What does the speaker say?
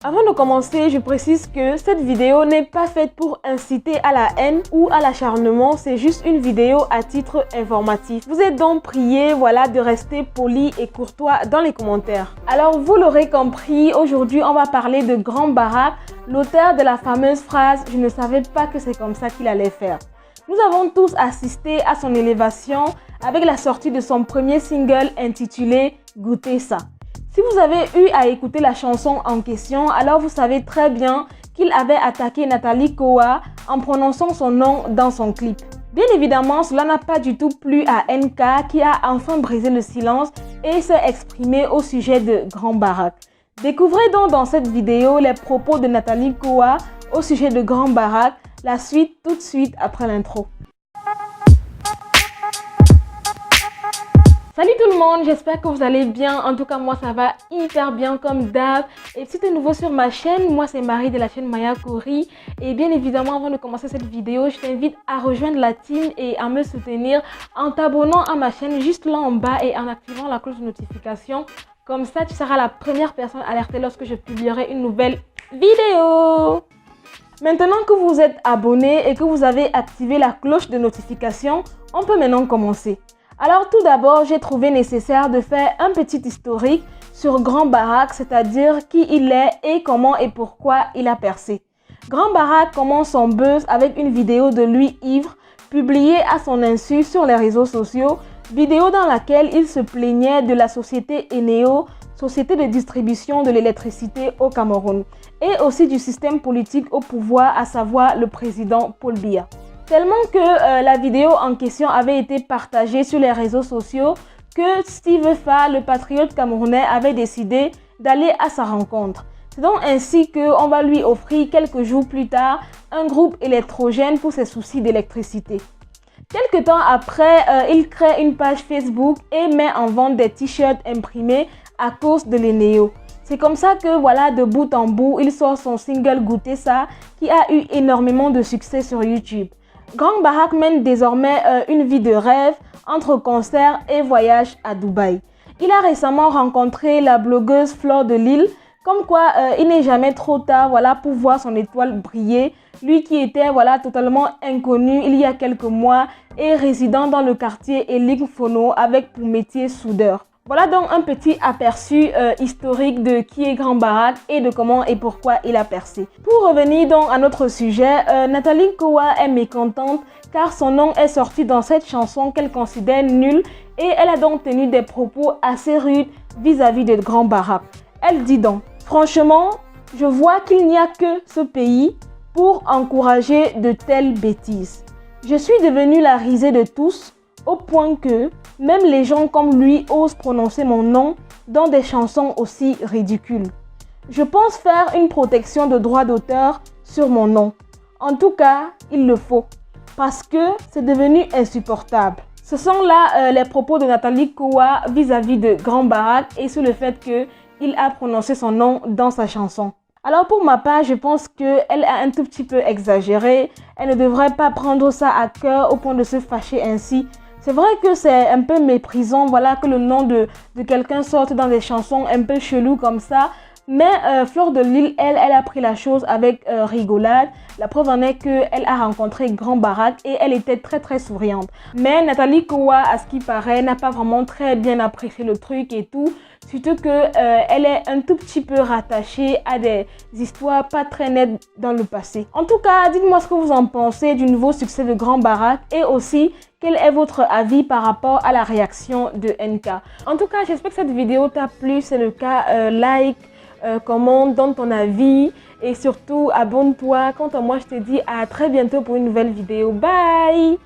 Avant de commencer, je précise que cette vidéo n'est pas faite pour inciter à la haine ou à l'acharnement, c'est juste une vidéo à titre informatif. Vous êtes donc priés, de rester poli et courtois dans les commentaires. Alors vous l'aurez compris, aujourd'hui on va parler de Grand Barack, l'auteur de la fameuse phrase « Je ne savais pas que c'est comme ça qu'il allait faire ». Nous avons tous assisté à son élévation avec la sortie de son premier single intitulé « Goûtez ça ». Si vous avez eu à écouter la chanson en question, alors vous savez très bien qu'il avait attaqué Nathalie Kowa en prononçant son nom dans son clip. Bien évidemment, cela n'a pas du tout plu à NK qui a enfin brisé le silence et s'est exprimé au sujet de Grand Barack. Découvrez donc dans cette vidéo les propos de Nathalie Kowa au sujet de Grand Barack, la suite tout de suite après l'intro. Salut tout le monde, j'espère que vous allez bien. En tout cas, moi ça va hyper bien comme d'hab. Et si tu es nouveau sur ma chaîne, moi c'est Marie de la chaîne Maya Kori. Et bien évidemment, avant de commencer cette vidéo, je t'invite à rejoindre la team et à me soutenir en t'abonnant à ma chaîne juste là en bas et en activant la cloche de notification. Comme ça, tu seras la première personne alertée lorsque je publierai une nouvelle vidéo. Maintenant que vous êtes abonné et que vous avez activé la cloche de notification, on peut maintenant commencer. Alors tout d'abord, j'ai trouvé nécessaire de faire un petit historique sur Grand Barack, c'est-à-dire qui il est et comment et pourquoi il a percé. Grand Barack commence son buzz avec une vidéo de lui ivre, publiée à son insu sur les réseaux sociaux, vidéo dans laquelle il se plaignait de la société Eneo, société de distribution de l'électricité au Cameroun, et aussi du système politique au pouvoir, à savoir le président Paul Biya. Tellement que la vidéo en question avait été partagée sur les réseaux sociaux que Steve Fa, le patriote camerounais, avait décidé d'aller à sa rencontre. C'est donc ainsi qu'on va lui offrir quelques jours plus tard un groupe électrogène pour ses soucis d'électricité. Quelque temps après, il crée une page Facebook et met en vente des t-shirts imprimés à cause de l'Eneo. C'est comme ça que de bout en bout, il sort son single Goûtez ça qui a eu énormément de succès sur YouTube. Grand Barack mène désormais une vie de rêve entre concerts et voyages à Dubaï. Il a récemment rencontré la blogueuse Fleur de Lille, comme quoi il n'est jamais trop tard pour voir son étoile briller. Lui qui était totalement inconnu il y a quelques mois et résident dans le quartier Eling Fono avec pour métier soudeur. Voilà donc un petit aperçu historique de qui est Grand Barack et de comment et pourquoi il a percé. Pour revenir donc à notre sujet, Nathalie Kowa est mécontente car son nom est sorti dans cette chanson qu'elle considère nulle et elle a donc tenu des propos assez rudes vis-à-vis de Grand Barack. Elle dit donc « Franchement, je vois qu'il n'y a que ce pays pour encourager de telles bêtises. Je suis devenue la risée de tous au point que même les gens comme lui osent prononcer mon nom dans des chansons aussi ridicules. Je pense faire une protection de droit d'auteur sur mon nom. En tout cas, il le faut, parce que c'est devenu insupportable. » Ce sont là les propos de Nathalie Kowa vis-à-vis de Grand Barack et sur le fait qu'il a prononcé son nom dans sa chanson. Alors pour ma part, je pense qu'elle a un tout petit peu exagéré. Elle ne devrait pas prendre ça à cœur au point de se fâcher ainsi. C'est vrai que c'est un peu méprisant, que le nom de quelqu'un sorte dans des chansons un peu chelou comme ça. Mais Fleur de Lille, elle a pris la chose avec rigolade. La preuve en est qu'elle a rencontré Grand Barack et elle était très souriante. Mais Nathalie Kowa, à ce qui paraît, n'a pas vraiment très bien apprécié le truc et tout. Surtout qu'elle est un tout petit peu rattachée à des histoires pas très nettes dans le passé. En tout cas, dites-moi ce que vous en pensez du nouveau succès de Grand Barack et aussi quel est votre avis par rapport à la réaction de NK. En tout cas, j'espère que cette vidéo t'a plu. C'est le cas, like, commente, donne ton avis et surtout abonne-toi. Quant à moi, je te dis à très bientôt pour une nouvelle vidéo. Bye!